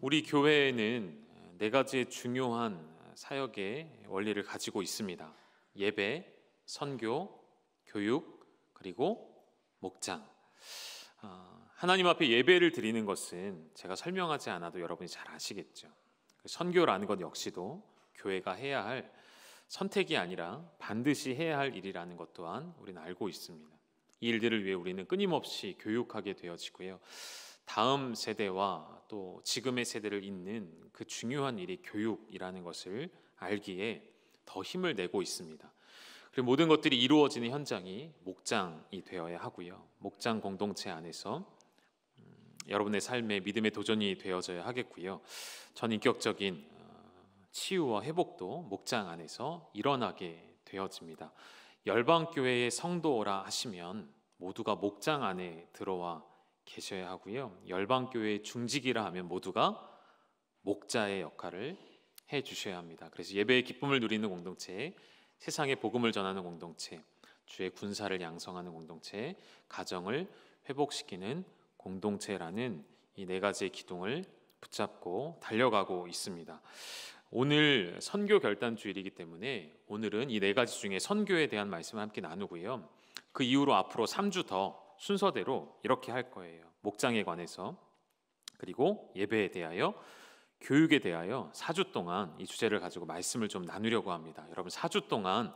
우리 교회에는 네 가지의 중요한 사역의 원리를 가지고 있습니다. 예배, 선교, 교육, 그리고 목장. 하나님 앞에 예배를 드리는 것은 제가 설명하지 않아도 여러분이 잘 아시겠죠. 선교라는 것 역시도 교회가 해야 할 선택이 아니라 반드시 해야 할 일이라는 것 또한 우리는 알고 있습니다. 이 일들을 위해 우리는 끊임없이 교육하게 되어지고요. 다음 세대와 또 지금의 세대를 잇는 그 중요한 일이 교육이라는 것을 알기에 더 힘을 내고 있습니다. 그리고 모든 것들이 이루어지는 현장이 목장이 되어야 하고요. 목장 공동체 안에서 여러분의 삶의 믿음의 도전이 되어져야 하겠고요. 전인격적인 치유와 회복도 목장 안에서 일어나게 되어집니다. 열방교회의 성도라 하시면 모두가 목장 안에 들어와 계셔야 하고요. 열방교회의 중직이라 하면 모두가 목자의 역할을 해 주셔야 합니다. 그래서 예배의 기쁨을 누리는 공동체, 세상에 복음을 전하는 공동체, 주의 군사를 양성하는 공동체, 가정을 회복시키는 공동체라는 이 네 가지의 기둥을 붙잡고 달려가고 있습니다. 오늘 선교 결단주일이기 때문에 오늘은 이 네 가지 중에 선교에 대한 말씀을 함께 나누고요. 그 이후로 앞으로 3주 더 순서대로 이렇게 할 거예요. 목장에 관해서, 그리고 예배에 대하여, 교육에 대하여 4주 동안 이 주제를 가지고 말씀을 좀 나누려고 합니다. 여러분 4주 동안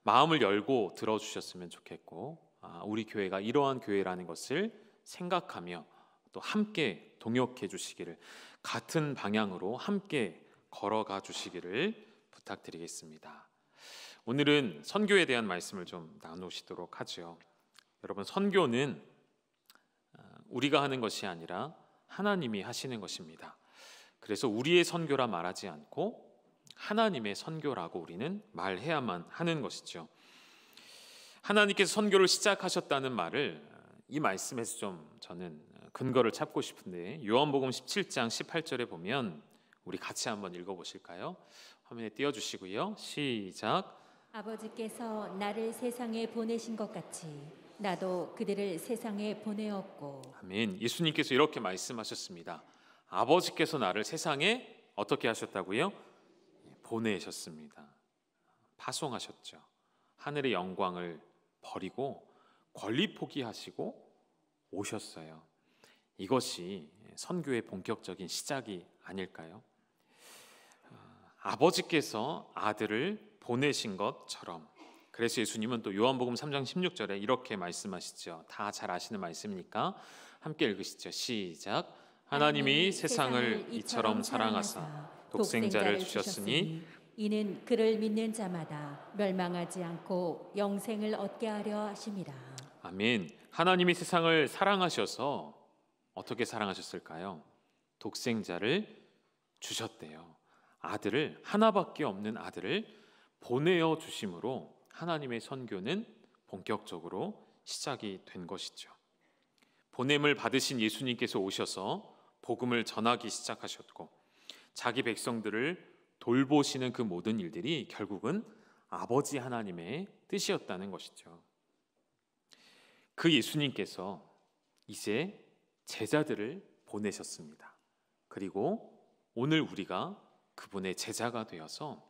마음을 열고 들어주셨으면 좋겠고, 우리 교회가 이러한 교회라는 것을 생각하며 또 함께 동역해 주시기를, 같은 방향으로 함께 걸어가 주시기를 부탁드리겠습니다. 오늘은 선교에 대한 말씀을 좀 나누시도록 하죠. 여러분, 선교는 우리가 하는 것이 아니라 하나님이 하시는 것입니다. 그래서 우리의 선교라 말하지 않고 하나님의 선교라고 우리는 말해야만 하는 것이죠. 하나님께서 선교를 시작하셨다는 말을 이 말씀에서 좀 저는 근거를 찾고 싶은데, 요한복음 17장 18절에 보면 우리 같이 한번 읽어보실까요? 화면에 띄워주시고요. 시작. 아버지께서 나를 세상에 보내신 것 같이 나도 그들을 세상에 보내었고. 아멘. 예수님께서 이렇게 말씀하셨습니다. 아버지께서 나를 세상에 어떻게 하셨다고요? 보내셨습니다. 파송하셨죠. 하늘의 영광을 버리고 권리 포기하시고 오셨어요. 이것이 선교의 본격적인 시작이 아닐까요? 아버지께서 아들을 보내신 것처럼. 그래서 예수님은 또 요한복음 3장 16절에 이렇게 말씀하시죠. 다 잘 아시는 말씀이니까 함께 읽으시죠. 시작. 하나님이 세상을 이처럼 사랑하사 독생자를 주셨으니 이는 그를 믿는 자마다 멸망하지 않고 영생을 얻게 하려 하심이라. 아멘. 하나님이 세상을 사랑하셔서 어떻게 사랑하셨을까요? 독생자를 주셨대요. 아들을, 하나밖에 없는 아들을 보내어 주심으로 하나님의 선교는 본격적으로 시작이 된 것이죠. 보냄을 받으신 예수님께서 오셔서 복음을 전하기 시작하셨고, 자기 백성들을 돌보시는 그 모든 일들이 결국은 아버지 하나님의 뜻이었다는 것이죠. 그 예수님께서 이제 제자들을 보내셨습니다. 그리고 오늘 우리가 그분의 제자가 되어서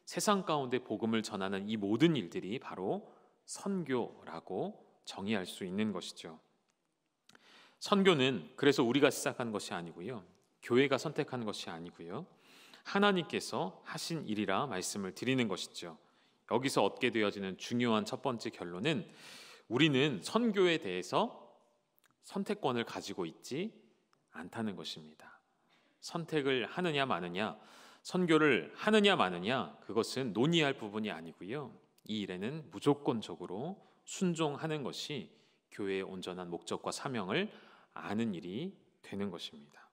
세상 가운데 복음을 전하는 이 모든 일들이 바로 선교라고 정의할 수 있는 것이죠. 선교는 그래서 우리가 시작한 것이 아니고요, 교회가 선택한 것이 아니고요, 하나님께서 하신 일이라 말씀을 드리는 것이죠. 여기서 얻게 되어지는 중요한 첫 번째 결론은 우리는 선교에 대해서 선택권을 가지고 있지 않다는 것입니다. 선택을 하느냐 마느냐, 선교를 하느냐 마느냐, 그것은 논의할 부분이 아니고요, 이 일에는 무조건적으로 순종하는 것이 교회의 온전한 목적과 사명을 아는 일이 되는 것입니다.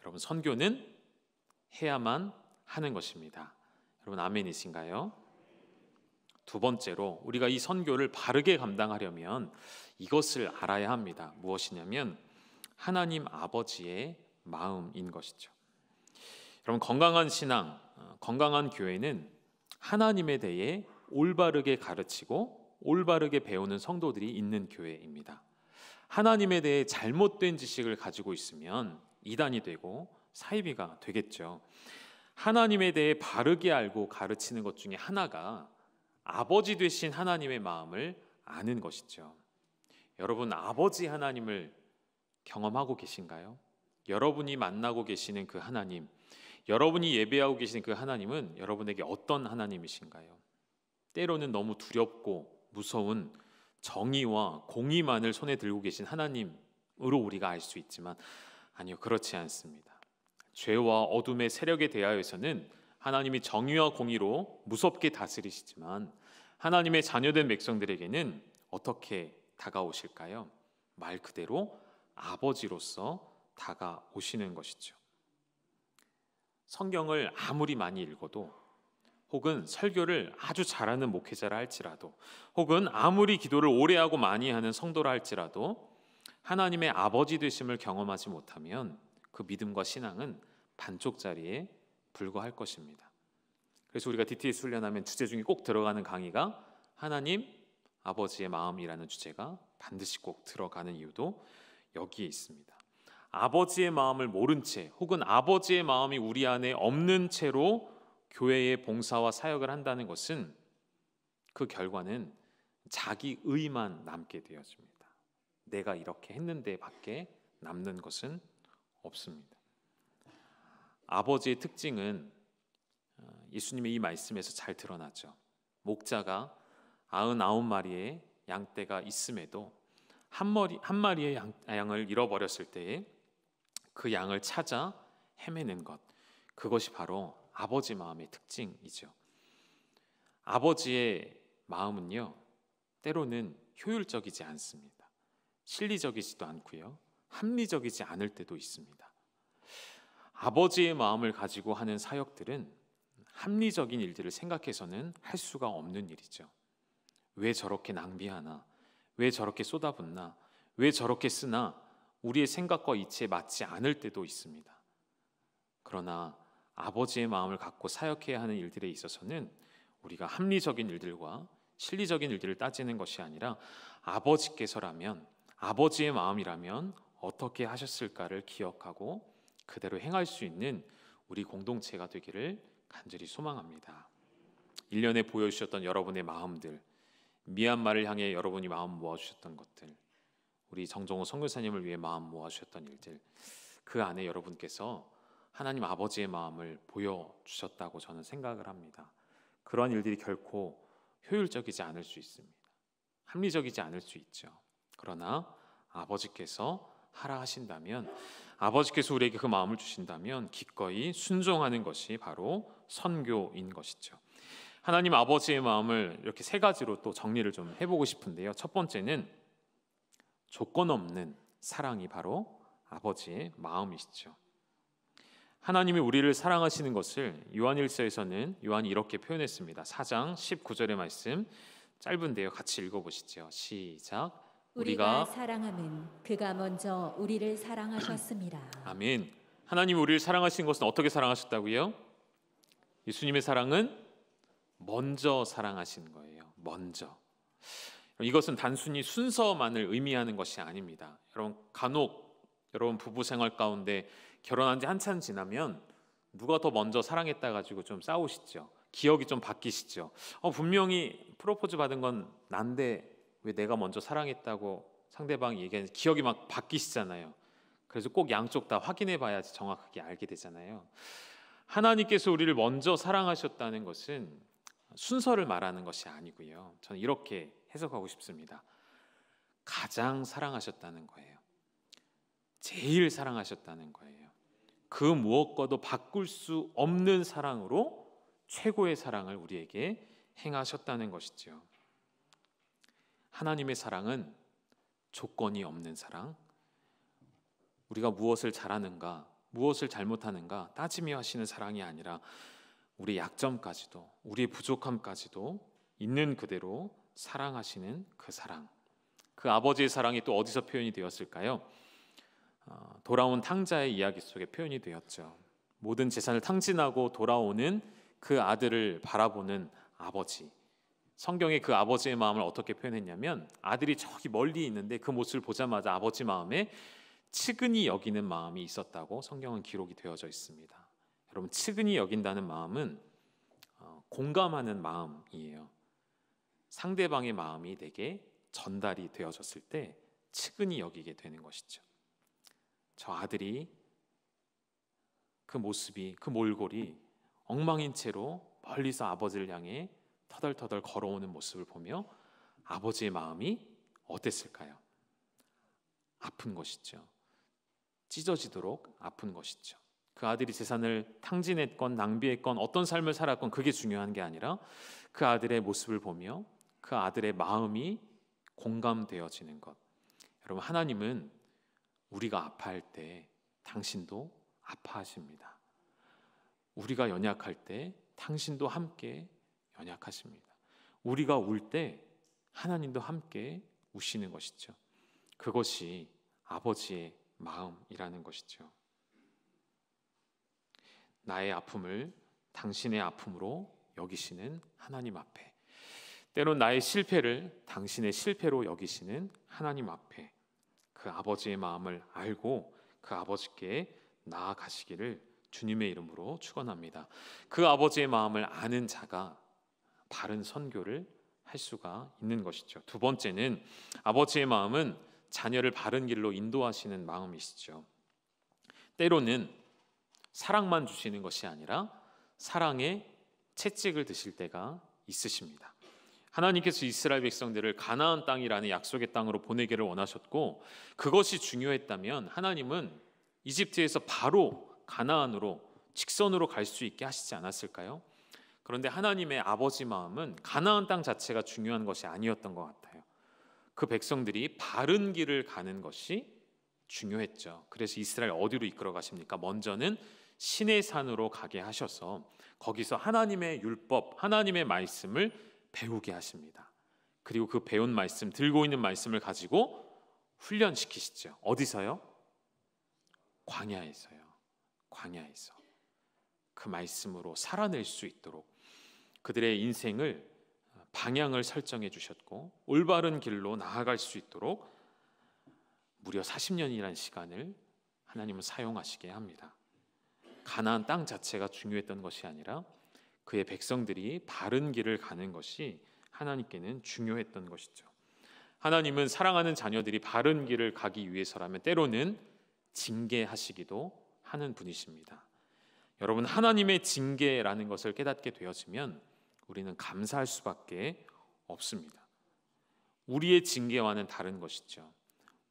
여러분, 선교는 해야만 하는 것입니다. 여러분, 아멘이신가요? 두 번째로 우리가 이 선교를 바르게 감당하려면 이것을 알아야 합니다. 무엇이냐면 하나님 아버지의 마음인 것이죠. 여러분, 건강한 신앙, 건강한 교회는 하나님에 대해 올바르게 가르치고 올바르게 배우는 성도들이 있는 교회입니다. 하나님에 대해 잘못된 지식을 가지고 있으면 이단이 되고 사이비가 되겠죠. 하나님에 대해 바르게 알고 가르치는 것 중에 하나가 아버지 되신 하나님의 마음을 아는 것이죠. 여러분, 아버지 하나님을 경험하고 계신가요? 여러분이 만나고 계시는 그 하나님, 여러분이 예배하고 계시는 그 하나님은 여러분에게 어떤 하나님이신가요? 때로는 너무 두렵고 무서운 정의와 공의만을 손에 들고 계신 하나님으로 우리가 알 수 있지만, 아니요, 그렇지 않습니다. 죄와 어둠의 세력에 대하여서는 하나님이 정의와 공의로 무섭게 다스리시지만, 하나님의 자녀된 백성들에게는 어떻게 다가오실까요? 말 그대로 아버지로서 다가오시는 것이죠. 성경을 아무리 많이 읽어도, 혹은 설교를 아주 잘하는 목회자라 할지라도, 혹은 아무리 기도를 오래 하고 많이 하는 성도라 할지라도 하나님의 아버지 되심을 경험하지 못하면 그 믿음과 신앙은 반쪽짜리에 불과할 것입니다. 그래서 우리가 DTS 훈련하면 주제 중에 꼭 들어가는 강의가 하나님 아버지의 마음이라는 주제가 반드시 꼭 들어가는 이유도 여기에 있습니다. 아버지의 마음을 모른 채, 혹은 아버지의 마음이 우리 안에 없는 채로 교회의 봉사와 사역을 한다는 것은, 그 결과는 자기 의만 남게 되어집니다. 내가 이렇게 했는데 밖에 남는 것은 없습니다. 아버지의 특징은 예수님의 이 말씀에서 잘 드러나죠. 목자가 99마리의 양떼가 있음에도 한 마리의 양을 잃어버렸을 때에 그 양을 찾아 헤매는 것, 그것이 바로 아버지 마음의 특징이죠. 아버지의 마음은요, 때로는 효율적이지 않습니다. 실리적이지도 않고요, 합리적이지 않을 때도 있습니다. 아버지의 마음을 가지고 하는 사역들은 합리적인 일들을 생각해서는 할 수가 없는 일이죠. 왜 저렇게 낭비하나? 왜 저렇게 쏟아붓나? 왜 저렇게 쓰나? 우리의 생각과 이치에 맞지 않을 때도 있습니다. 그러나 아버지의 마음을 갖고 사역해야 하는 일들에 있어서는 우리가 합리적인 일들과 실리적인 일들을 따지는 것이 아니라, 아버지께서라면, 아버지의 마음이라면 어떻게 하셨을까를 기억하고 그대로 행할 수 있는 우리 공동체가 되기를 간절히 소망합니다. 1년에 보여주셨던 여러분의 마음들, 미얀마를 향해 여러분이 마음 모아주셨던 것들, 우리 정정호 선교사님을 위해 마음 모아주셨던 일들, 그 안에 여러분께서 하나님 아버지의 마음을 보여주셨다고 저는 생각을 합니다. 그런 일들이 결코 효율적이지 않을 수 있습니다. 합리적이지 않을 수 있죠. 그러나 아버지께서 하라 하신다면, 아버지께서 우리에게 그 마음을 주신다면 기꺼이 순종하는 것이 바로 선교인 것이죠. 하나님 아버지의 마음을 이렇게 세 가지로 또 정리를 좀 해보고 싶은데요. 첫 번째는 조건 없는 사랑이 바로 아버지의 마음이시죠. 하나님이 우리를 사랑하시는 것을 요한일서에서는 요한이 이렇게 표현했습니다. 4장 19절의 말씀, 짧은데요, 같이 읽어보시죠. 시작. 우리가 사랑함은 그가 먼저 우리를 사랑하셨습니다. 아멘. 하나님이 우리를 사랑하신 것은 어떻게 사랑하셨다고요? 예수님의 사랑은 먼저 사랑하신 거예요. 먼저. 이것은 단순히 순서만을 의미하는 것이 아닙니다. 여러분, 간혹 여러분 부부 생활 가운데 결혼한 지 한참 지나면 누가 더 먼저 사랑했다 가지고 좀 싸우시죠. 기억이 좀 바뀌시죠. 분명히 프로포즈 받은 건 난데 왜 내가 먼저 사랑했다고 상대방이 얘기하는지 기억이 막 바뀌시잖아요. 그래서 꼭 양쪽 다 확인해 봐야지 정확하게 알게 되잖아요. 하나님께서 우리를 먼저 사랑하셨다는 것은 순서를 말하는 것이 아니고요, 저는 이렇게 해석하고 싶습니다. 가장 사랑하셨다는 거예요. 제일 사랑하셨다는 거예요. 그 무엇과도 바꿀 수 없는 사랑으로 최고의 사랑을 우리에게 행하셨다는 것이죠. 하나님의 사랑은 조건이 없는 사랑, 우리가 무엇을 잘하는가, 무엇을 잘못하는가 따지며 하시는 사랑이 아니라 우리의 약점까지도, 우리의 부족함까지도 있는 그대로 사랑하시는 그 사랑, 그 아버지의 사랑이 또 어디서 표현이 되었을까요? 돌아온 탕자의 이야기 속에 표현이 되었죠. 모든 재산을 탕진하고 돌아오는 그 아들을 바라보는 아버지, 성경에 그 아버지의 마음을 어떻게 표현했냐면, 아들이 저기 멀리 있는데 그 모습을 보자마자 아버지 마음에 측은히 여기는 마음이 있었다고 성경은 기록이 되어져 있습니다. 여러분, 측은히 여긴다는 마음은 공감하는 마음이에요. 상대방의 마음이 내게 전달이 되어졌을 때 측은히 여기게 되는 것이죠. 저 아들이 그 모습이, 그 몰골이 엉망인 채로 멀리서 아버지를 향해 터덜터덜 걸어오는 모습을 보며 아버지의 마음이 어땠을까요? 아픈 것이죠. 찢어지도록 아픈 것이죠. 그 아들이 재산을 탕진했건 낭비했건 어떤 삶을 살았건 그게 중요한 게 아니라 그 아들의 모습을 보며 그 아들의 마음이 공감되어지는 것. 여러분, 하나님은 우리가 아파할 때 당신도 아파하십니다. 우리가 연약할 때 당신도 함께 연약하십니다. 우리가 울 때 하나님도 함께 우시는 것이죠. 그것이 아버지의 마음이라는 것이죠. 나의 아픔을 당신의 아픔으로 여기시는 하나님 앞에, 때론 나의 실패를 당신의 실패로 여기시는 하나님 앞에 그 아버지의 마음을 알고 그 아버지께 나아가시기를 주님의 이름으로 축원합니다. 그 아버지의 마음을 아는 자가 바른 선교를 할 수가 있는 것이죠. 두 번째는 아버지의 마음은 자녀를 바른 길로 인도하시는 마음이시죠. 때로는 사랑만 주시는 것이 아니라 사랑의 채찍을 드실 때가 있으십니다. 하나님께서 이스라엘 백성들을 가나안 땅이라는 약속의 땅으로 보내기를 원하셨고, 그것이 중요했다면 하나님은 이집트에서 바로 가나안으로 직선으로 갈 수 있게 하시지 않았을까요? 그런데 하나님의 아버지 마음은 가나안 땅 자체가 중요한 것이 아니었던 것 같아요. 그 백성들이 바른 길을 가는 것이 중요했죠. 그래서 이스라엘 어디로 이끌어 가십니까? 먼저는 시내산으로 가게 하셔서 거기서 하나님의 율법, 하나님의 말씀을 배우게 하십니다. 그리고 그 배운 말씀, 들고 있는 말씀을 가지고 훈련시키시죠. 어디서요? 광야에서요. 광야에서 그 말씀으로 살아낼 수 있도록 그들의 인생을 방향을 설정해 주셨고 올바른 길로 나아갈 수 있도록 무려 40년이라는 시간을 하나님은 사용하시게 합니다. 가나안 땅 자체가 중요했던 것이 아니라 그의 백성들이 바른 길을 가는 것이 하나님께는 중요했던 것이죠. 하나님은 사랑하는 자녀들이 바른 길을 가기 위해서라면 때로는 징계하시기도 하는 분이십니다. 여러분, 하나님의 징계라는 것을 깨닫게 되어지면 우리는 감사할 수밖에 없습니다. 우리의 징계와는 다른 것이죠.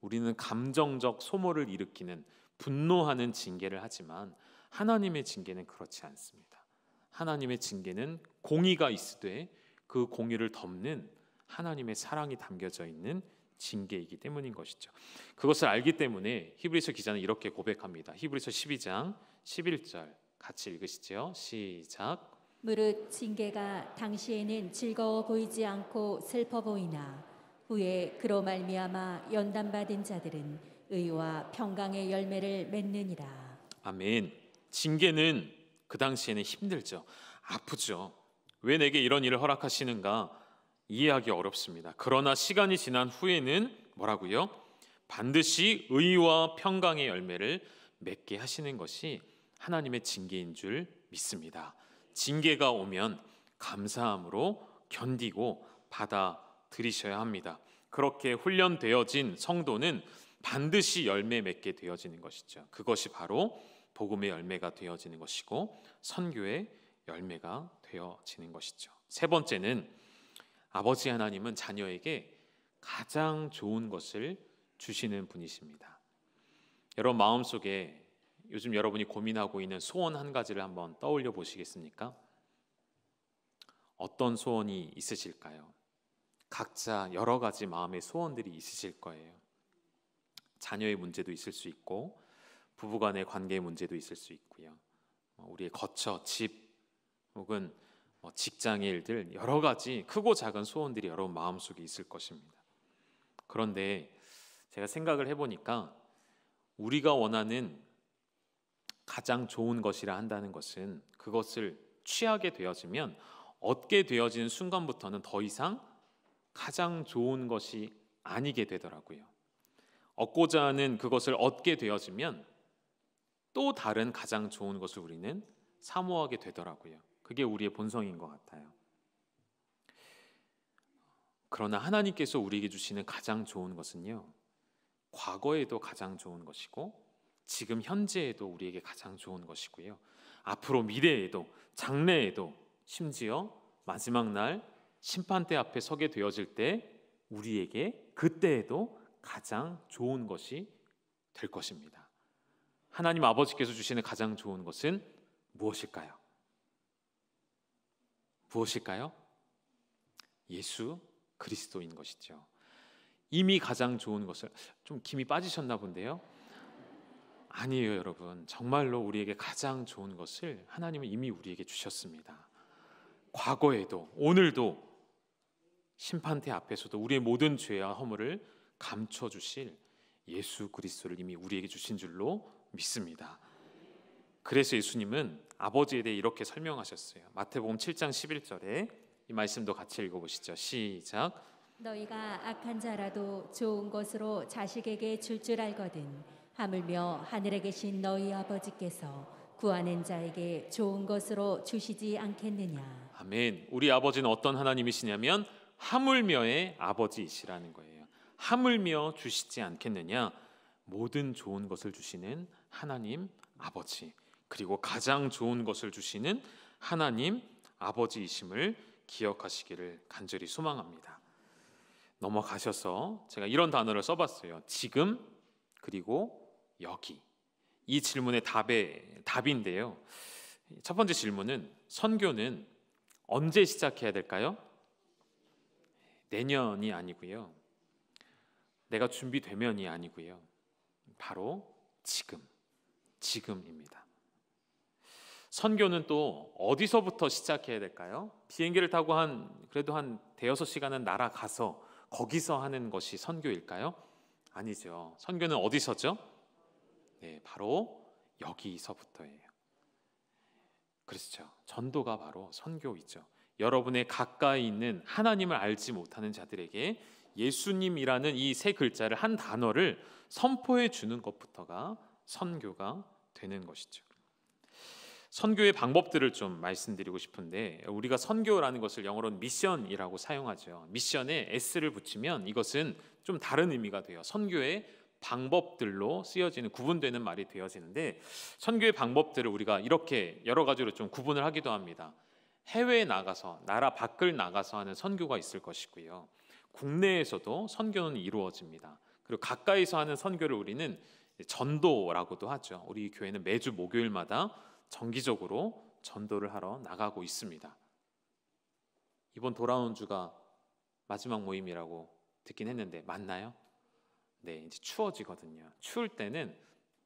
우리는 감정적 소모를 일으키는 분노하는 징계를 하지만 하나님의 징계는 그렇지 않습니다. 하나님의 징계는 공의가 있으되 그 공의를 덮는 하나님의 사랑이 담겨져 있는 징계이기 때문인 것이죠. 그것을 알기 때문에 히브리서 기자는 이렇게 고백합니다. 히브리서 12장 11절 같이 읽으시죠. 시작. 무릇 징계가 당시에는 즐거워 보이지 않고 슬퍼 보이나 후에 그로 말미암아 연단받은 자들은 의와 평강의 열매를 맺느니라. 아멘. 징계는 그 당시에는 힘들죠. 아프죠. 왜 내게 이런 일을 허락하시는가 이해하기 어렵습니다. 그러나 시간이 지난 후에는 뭐라고요? 반드시 의와 평강의 열매를 맺게 하시는 것이 하나님의 징계인 줄 믿습니다. 징계가 오면 감사함으로 견디고 받아들이셔야 합니다. 그렇게 훈련되어진 성도는 반드시 열매 맺게 되어지는 것이죠. 그것이 바로 복음의 열매가 되어지는 것이고 선교의 열매가 되어지는 것이죠. 세 번째는 아버지 하나님은 자녀에게 가장 좋은 것을 주시는 분이십니다. 여러분 마음속에 요즘 여러분이 고민하고 있는 소원 한 가지를 한번 떠올려 보시겠습니까? 어떤 소원이 있으실까요? 각자 여러 가지 마음의 소원들이 있으실 거예요. 자녀의 문제도 있을 수 있고 부부간의 관계의 문제도 있을 수 있고요. 우리의 거처, 집 혹은 직장의 일들 여러 가지 크고 작은 소원들이 여러분 마음속에 있을 것입니다. 그런데 제가 생각을 해보니까 우리가 원하는 가장 좋은 것이라 한다는 것은 그것을 취하게 되어지면 얻게 되어지는 순간부터는 더 이상 가장 좋은 것이 아니게 되더라고요. 얻고자 하는 그것을 얻게 되어지면 또 다른 가장 좋은 것을 우리는 사모하게 되더라고요. 그게 우리의 본성인 것 같아요. 그러나 하나님께서 우리에게 주시는 가장 좋은 것은요, 과거에도 가장 좋은 것이고 지금 현재에도 우리에게 가장 좋은 것이고요, 앞으로 미래에도 장래에도 심지어 마지막 날 심판대 앞에 서게 되어질 때 우리에게 그때에도 가장 좋은 것이 될 것입니다. 하나님 아버지께서 주시는 가장 좋은 것은 무엇일까요? 무엇일까요? 예수 그리스도인 것이죠. 이미 가장 좋은 것을, 좀 김이 빠지셨나 본데요. 아니에요, 여러분. 정말로 우리에게 가장 좋은 것을 하나님은 이미 우리에게 주셨습니다. 과거에도 오늘도 심판대 앞에서도 우리의 모든 죄와 허물을 감춰주실 예수 그리스도를 이미 우리에게 주신 줄로 믿습니다. 그래서 예수님은 아버지에 대해 이렇게 설명하셨어요. 마태복음 7장 11절에 이 말씀도 같이 읽어보시죠. 시작. 너희가 악한 자라도 좋은 것으로 자식에게 줄 줄 알거든 하물며 하늘에 계신 너희 아버지께서 구하는 자에게 좋은 것으로 주시지 않겠느냐. 아멘. 우리 아버지는 어떤 하나님이시냐면 하물며의 아버지이시라는 거예요. 하물며 주시지 않겠느냐. 모든 좋은 것을 주시는 하나님 아버지, 그리고 가장 좋은 것을 주시는 하나님 아버지이심을 기억하시기를 간절히 소망합니다. 넘어가셔서 제가 이런 단어를 써봤어요. 지금 그리고 여기. 이 질문의 답인데요. 첫 번째 질문은 선교는 언제 시작해야 될까요? 내년이 아니고요. 내가 준비되면이 아니고요. 바로 지금입니다. 선교는 또 어디서부터 시작해야 될까요? 비행기를 타고 그래도 한 대여섯 시간은 날아가서 거기서 하는 것이 선교일까요? 아니죠. 선교는 어디서죠? 네, 바로 여기서부터예요. 그렇죠. 전도가 바로 선교이죠. 여러분의 가까이 있는 하나님을 알지 못하는 자들에게 예수님이라는 이 세 글자를, 한 단어를 선포해 주는 것부터가 선교가 되는 것이죠. 선교의 방법들을 좀 말씀드리고 싶은데, 우리가 선교라는 것을 영어로는 미션이라고 사용하죠. 미션에 S를 붙이면 이것은 좀 다른 의미가 돼요. 선교의 방법들로 쓰여지는, 구분되는 말이 되어지는데, 선교의 방법들을 우리가 이렇게 여러 가지로 좀 구분을 하기도 합니다. 해외에 나가서, 나라 밖을 나가서 하는 선교가 있을 것이고요, 국내에서도 선교는 이루어집니다. 그리고 가까이서 하는 선교를 우리는 전도라고도 하죠. 우리 교회는 매주 목요일마다 정기적으로 전도를 하러 나가고 있습니다. 이번 돌아온 주가 마지막 모임이라고 듣긴 했는데 맞나요? 네, 이제 추워지거든요. 추울 때는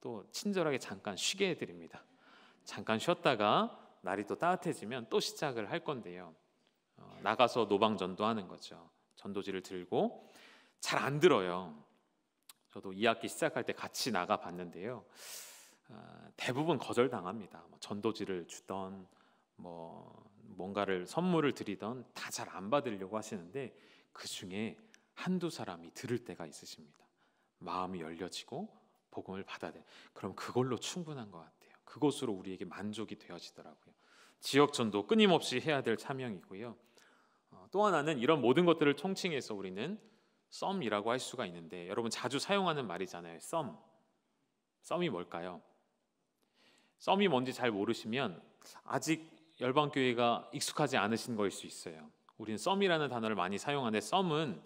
또 친절하게 잠깐 쉬게 해드립니다. 잠깐 쉬었다가 날이 또 따뜻해지면 또 시작을 할 건데요. 나가서 노방전도하는 거죠. 전도지를 들고. 잘 안 들어요. 저도 2학기 시작할 때 같이 나가 봤는데요. 대부분 거절당합니다. 전도지를 주던 뭔가를 선물을 드리던 다 잘 안 받으려고 하시는데, 그 중에 한두 사람이 들을 때가 있으십니다. 마음이 열려지고 복음을 받아들여. 그럼 그걸로 충분한 것 같아요. 그것으로 우리에게 만족이 되어지더라고요. 지역 전도 끊임없이 해야 될 사명이고요. 또 하나는 이런 모든 것들을 총칭해서 우리는 썸이라고 할 수가 있는데, 여러분 자주 사용하는 말이잖아요. 썸이 뭘까요? 썸이 뭔지 잘 모르시면 아직 열방교회가 익숙하지 않으신 거일 수 있어요. 우리는 썸이라는 단어를 많이 사용하는데, 썸은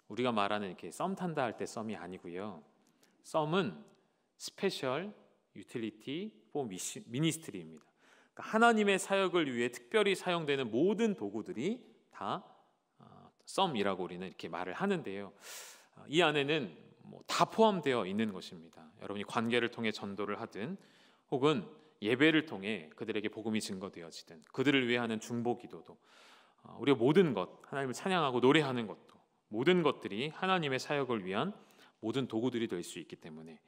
우리가 말하는 이렇게 썸 탄다 할 때 썸이 아니고요. 썸은 스페셜 유틸리티 포 미니스트리입니다. 그러니까 하나님의 사역을 위해 특별히 사용되는 모든 도구들이 다 썸이라고 우리는 이렇게 말을 하는데요. 이 안에는 다 포함되어 있는 것입니다. 여러분이 관계를 통해 전도를 하든, 혹은 예배를 통해 그들에게 복음이 증거되어지든, 그들을 위해 하는 중보기도도, 우리가 모든 것, 하나님을 찬양하고 노래하는 것도, 모든 것들이 하나님의 사역을 위한 모든 도구들이 될 수 있기 때문에,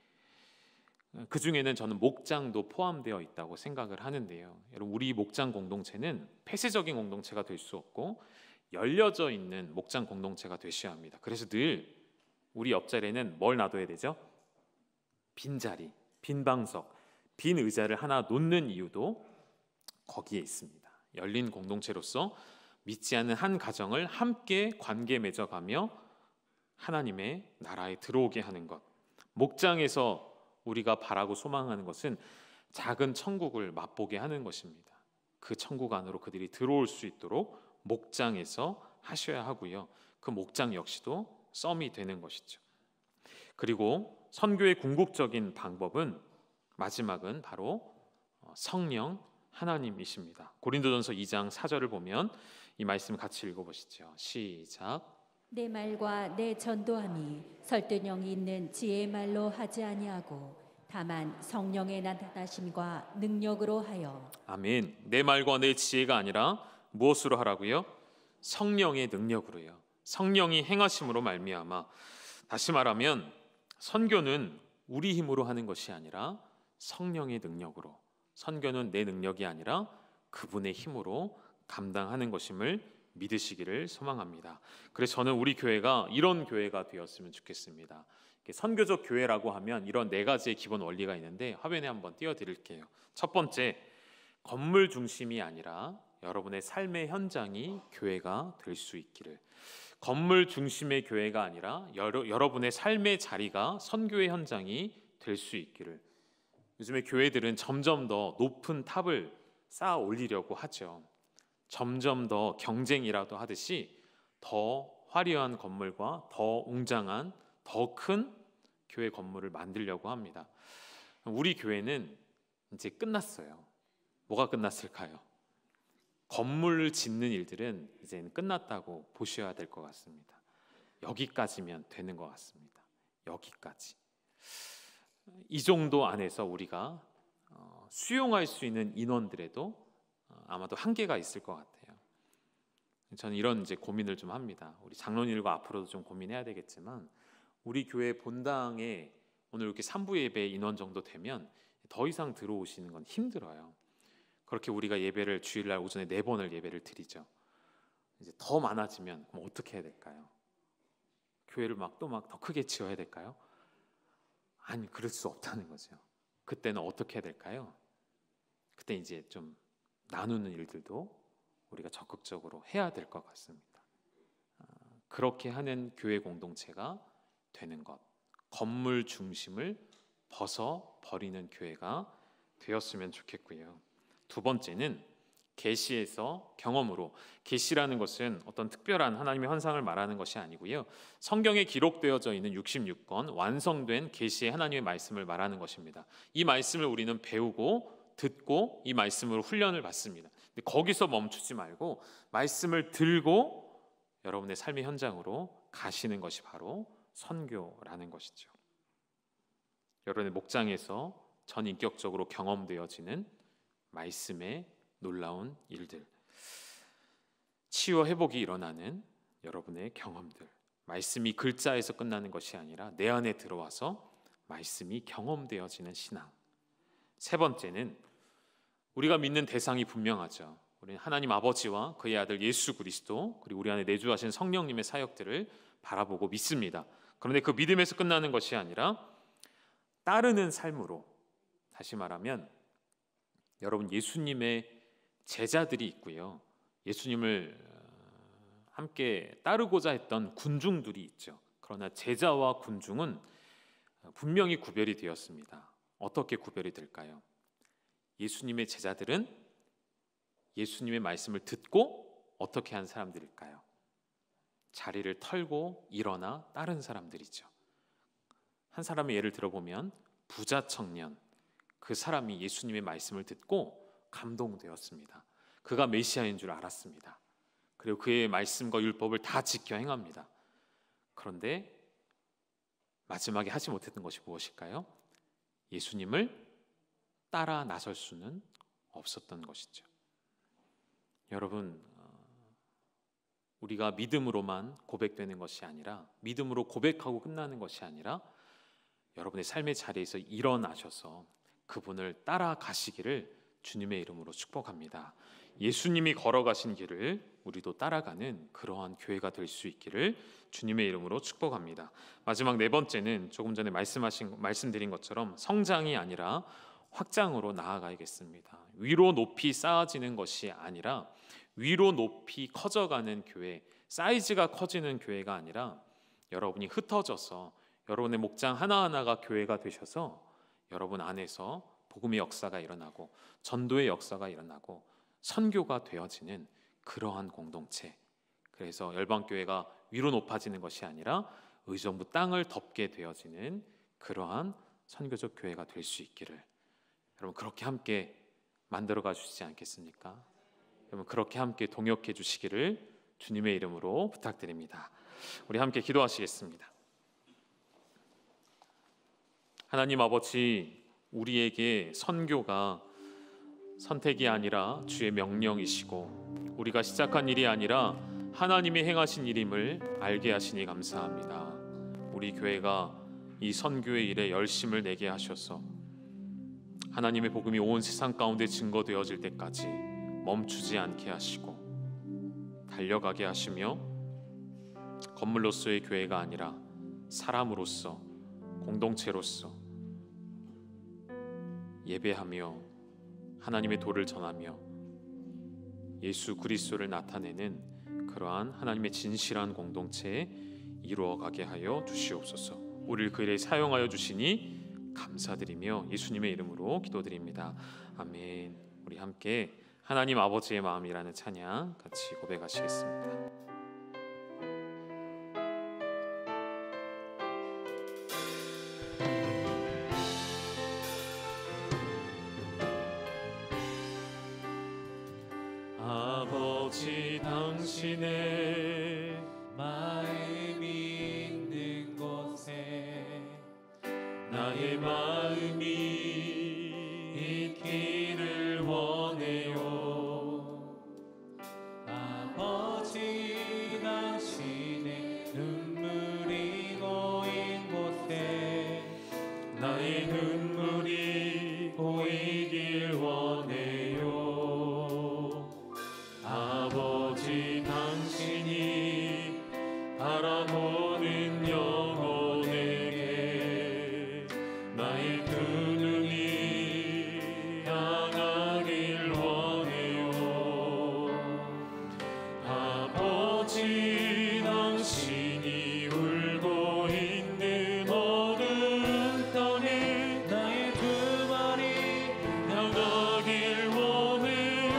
그 중에는 저는 목장도 포함되어 있다고 생각을 하는데요. 여러분, 우리 목장 공동체는 폐쇄적인 공동체가 될 수 없고 열려져 있는 목장 공동체가 되셔야 합니다. 그래서 늘 우리 옆자리에는 뭘 놔둬야 되죠? 빈자리, 빈 방석, 빈 의자를 하나 놓는 이유도 거기에 있습니다. 열린 공동체로서 믿지 않는 한 가정을 함께 관계 맺어가며 하나님의 나라에 들어오게 하는 것. 목장에서 우리가 바라고 소망하는 것은 작은 천국을 맛보게 하는 것입니다. 그 천국 안으로 그들이 들어올 수 있도록 목장에서 하셔야 하고요. 그 목장 역시도 썸이 되는 것이죠. 그리고 선교의 궁극적인 방법은 마지막은 바로 성령 하나님이십니다. 고린도전서 2장 4절을 보면 이 말씀 같이 읽어보시죠. 시작. 내 말과 내 전도함이 설득력이 있는 지혜의 말로 하지 아니하고 다만 성령의 나타나심과 능력으로 하여. 아멘. 내 말과 내 지혜가 아니라 무엇으로 하라고요? 성령의 능력으로요. 성령이 행하심으로 말미암아. 다시 말하면 선교는 우리 힘으로 하는 것이 아니라 성령의 능력으로, 선교는 내 능력이 아니라 그분의 힘으로 감당하는 것임을 믿으시기를 소망합니다. 그래서 저는 우리 교회가 이런 교회가 되었으면 좋겠습니다. 선교적 교회라고 하면 이런 네 가지의 기본 원리가 있는데 화면에 한번 띄워드릴게요. 첫 번째, 건물 중심이 아니라 여러분의 삶의 현장이 교회가 될 수 있기를. 건물 중심의 교회가 아니라 여러분의 삶의 자리가 선교의 현장이 될 수 있기를. 요즘에 교회들은 점점 더 높은 탑을 쌓아 올리려고 하죠. 점점 더 경쟁이라도 하듯이 더 화려한 건물과 더 웅장한, 더 큰 교회 건물을 만들려고 합니다. 우리 교회는 이제 끝났어요. 뭐가 끝났을까요? 건물을 짓는 일들은 이제는 끝났다고 보셔야 될 것 같습니다. 여기까지면 되는 것 같습니다. 여기까지. 이 정도 안에서 우리가 수용할 수 있는 인원들에도 아마도 한계가 있을 것 같아요. 저는 이런 이제 고민을 좀 합니다. 우리 장로님들과 앞으로도 좀 고민해야 되겠지만 우리 교회 본당에 오늘 이렇게 3부 예배 인원 정도 되면 더 이상 들어오시는 건 힘들어요. 그렇게 우리가 예배를 주일날 오전에 4번을 예배를 드리죠. 이제 더 많아지면 그럼 어떻게 해야 될까요? 교회를 또 더 크게 지어야 될까요? 아니, 그럴 수 없다는 거죠. 그때는 어떻게 해야 될까요? 그때 이제 좀 나누는 일들도 우리가 적극적으로 해야 될 것 같습니다. 그렇게 하는 교회 공동체가 되는 것, 건물 중심을 벗어버리는 교회가 되었으면 좋겠고요. 두 번째는 계시에서 경험으로. 계시라는 것은 어떤 특별한 하나님의 환상을 말하는 것이 아니고요. 성경에 기록되어져 있는 66권 완성된 계시의 하나님의 말씀을 말하는 것입니다. 이 말씀을 우리는 배우고 듣고 이 말씀으로 훈련을 받습니다. 근데 거기서 멈추지 말고 말씀을 들고 여러분의 삶의 현장으로 가시는 것이 바로 선교라는 것이죠. 여러분의 목장에서 전인격적으로 경험되어지는 말씀의 놀라운 일들, 치유와 회복이 일어나는 여러분의 경험들, 말씀이 글자에서 끝나는 것이 아니라 내 안에 들어와서 말씀이 경험되어지는 신앙. 세 번째는 우리가 믿는 대상이 분명하죠. 우리는 하나님 아버지와 그의 아들 예수 그리스도, 그리고 우리 안에 내주하신 성령님의 사역들을 바라보고 믿습니다. 그런데 그 믿음에서 끝나는 것이 아니라 따르는 삶으로, 다시 말하면 여러분 예수님의 제자들이 있고요. 예수님을 함께 따르고자 했던 군중들이 있죠. 그러나 제자와 군중은 분명히 구별이 되었습니다. 어떻게 구별이 될까요? 예수님의 제자들은 예수님의 말씀을 듣고 어떻게 한 사람들일까요? 자리를 털고 일어나 따른 사람들이죠. 한 사람의 예를 들어보면 부자 청년, 그 사람이 예수님의 말씀을 듣고 감동되었습니다. 그가 메시아인 줄 알았습니다. 그리고 그의 말씀과 율법을 다 지켜 행합니다. 그런데 마지막에 하지 못했던 것이 무엇일까요? 예수님을 따라 나설 수는 없었던 것이죠. 여러분, 우리가 믿음으로만 고백되는 것이 아니라, 믿음으로 고백하고 끝나는 것이 아니라 여러분의 삶의 자리에서 일어나셔서 그분을 따라가시기를 주님의 이름으로 축복합니다. 예수님이 걸어가신 길을 우리도 따라가는 그러한 교회가 될 수 있기를 주님의 이름으로 축복합니다. 마지막 네 번째는 조금 전에 말씀드린 것처럼 성장이 아니라 확장으로 나아가야겠습니다. 위로 높이 쌓아지는 것이 아니라 위로 높이 커져가는 교회, 사이즈가 커지는 교회가 아니라 여러분이 흩어져서 여러분의 목장 하나하나가 교회가 되셔서 여러분 안에서 복음의 역사가 일어나고 전도의 역사가 일어나고 선교가 되어지는 그러한 공동체. 그래서 열방교회가 위로 높아지는 것이 아니라 의정부 땅을 덮게 되어지는 그러한 선교적 교회가 될 수 있기를 여러분 그렇게 함께 만들어가 주시지 않겠습니까? 여러분 그렇게 함께 동역해 주시기를 주님의 이름으로 부탁드립니다. 우리 함께 기도하시겠습니다. 하나님 아버지, 우리에게 선교가 선택이 아니라 주의 명령이시고 우리가 시작한 일이 아니라 하나님이 행하신 일임을 알게 하시니 감사합니다. 우리 교회가 이 선교의 일에 열심을 내게 하셔서 하나님의 복음이 온 세상 가운데 증거되어질 때까지 멈추지 않게 하시고 달려가게 하시며 건물로서의 교회가 아니라 사람으로서 공동체로서 예배하며 하나님의 도를 전하며 예수 그리스도를 나타내는 그러한 하나님의 진실한 공동체에 이루어가게 하여 주시옵소서. 우리를 그 일에 사용하여 주시니 감사드리며 예수님의 이름으로 기도드립니다. 아멘. 우리 함께 하나님 아버지의 마음이라는 찬양 같이 고백하시겠습니다. 아버지 당신의 마음이 있는 곳에 나의 마음이 있기를 원해요. 아버지 당신의 눈물이 고인 곳에 나의 눈물이 고이길 원해요. 아버지 당신이 바라보는 영혼에게 나의 두 눈이 향하길 원해요. 아버지 당신이 울고 있는 어두운 땅에 나의 두 발이 향하길 원해요.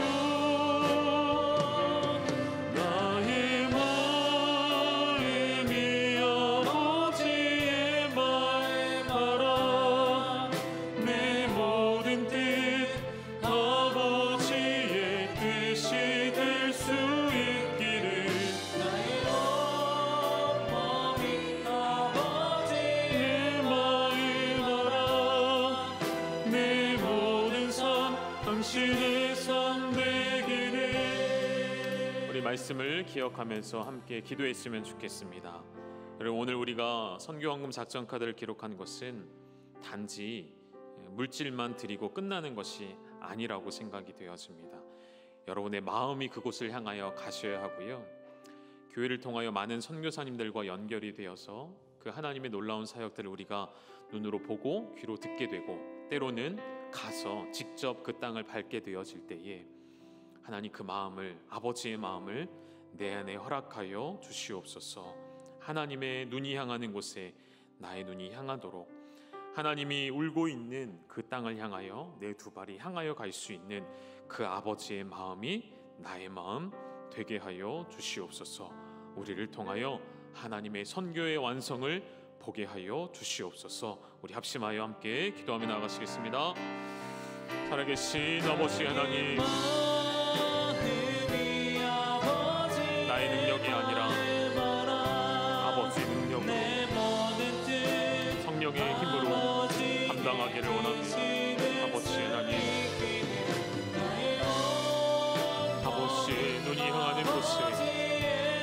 나의 마음이 아버지의 마음 알아 내 모든 뜻 아버지의 뜻이 될 수 있기를 나의 마음이 아버지의 마음 알아 내 모든 삶 당신의 삶 되기를. 우리 말씀을 기억하면서 함께 기도했으면 좋겠습니다. 여러분 오늘 우리가 선교헌금 작전 카드를 기록한 것은 단지 물질만 드리고 끝나는 것이 아니라고 생각이 되어집니다. 여러분의 마음이 그곳을 향하여 가셔야 하고요. 교회를 통하여 많은 선교사님들과 연결이 되어서 그 하나님의 놀라운 사역들을 우리가 눈으로 보고 귀로 듣게 되고 때로는 가서 직접 그 땅을 밟게 되어질 때에 하나님 그 마음을 아버지의 마음을 내 안에 허락하여 주시옵소서. 하나님의 눈이 향하는 곳에 나의 눈이 향하도록 하나님이 울고 있는 그 땅을 향하여 내 두 발이 향하여 갈 수 있는 그 아버지의 마음이 나의 마음 되게 하여 주시옵소서. 우리를 통하여 하나님의 선교의 완성을 보게 하여 주시옵소서. 우리 합심하여 함께 기도하며 나아가시겠습니다. 살아계신 아버지 하나님, 나의 능력이 아니라 아버지의 능력으로 성령의 힘으로 감당하기를 원합니다. 아버지 하나님, 아버지의 눈이 향하는 곳에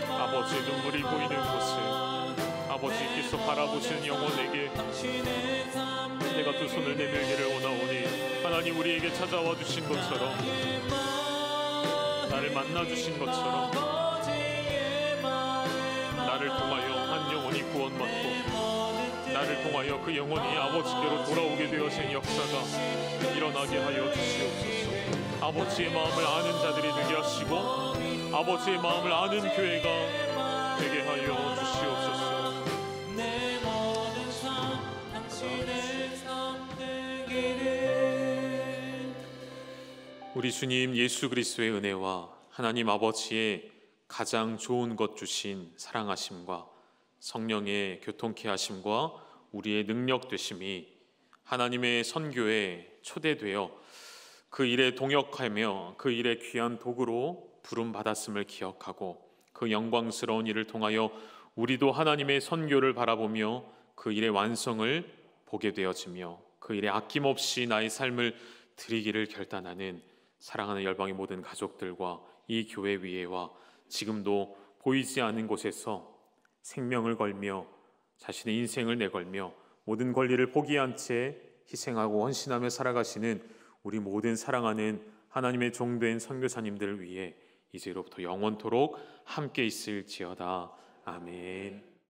아버지의 눈물이 보이는 곳에 아버지께서 바라보시는 영혼에게 내가 두 손을 내밀기를 원하오니 하나님 우리에게 찾아와 주신 것처럼 나를 만나주신 것처럼 나를 통하여 한 영혼이 구원받고 나를 통하여 그 영혼이 아버지께로 돌아오게 되어진 역사가 일어나게 하여 주시옵소서. 아버지의 마음을 아는 자들이 되게 하시고 아버지의 마음을 아는 교회가 되게 하여 주시옵소서. 우리 주님 예수 그리스도의 은혜와 하나님 아버지의 가장 좋은 것 주신 사랑하심과 성령의 교통케 하심과 우리의 능력 되심이 하나님의 선교에 초대되어 그 일에 동역하며 그 일에 귀한 도구로 부름 받았음을 기억하고 그 영광스러운 일을 통하여 우리도 하나님의 선교를 바라보며 그 일의 완성을 보게 되어지며 그 일에 아낌없이 나의 삶을 드리기를 결단하는 사랑하는 열방의 모든 가족들과 이 교회 위에와 지금도 보이지 않는 곳에서 생명을 걸며 자신의 인생을 내걸며 모든 권리를 포기한 채 희생하고 헌신하며 살아가시는 우리 모든 사랑하는 하나님의 종된 선교사님들을 위해 이제로부터 영원토록 함께 있을지어다. 아멘.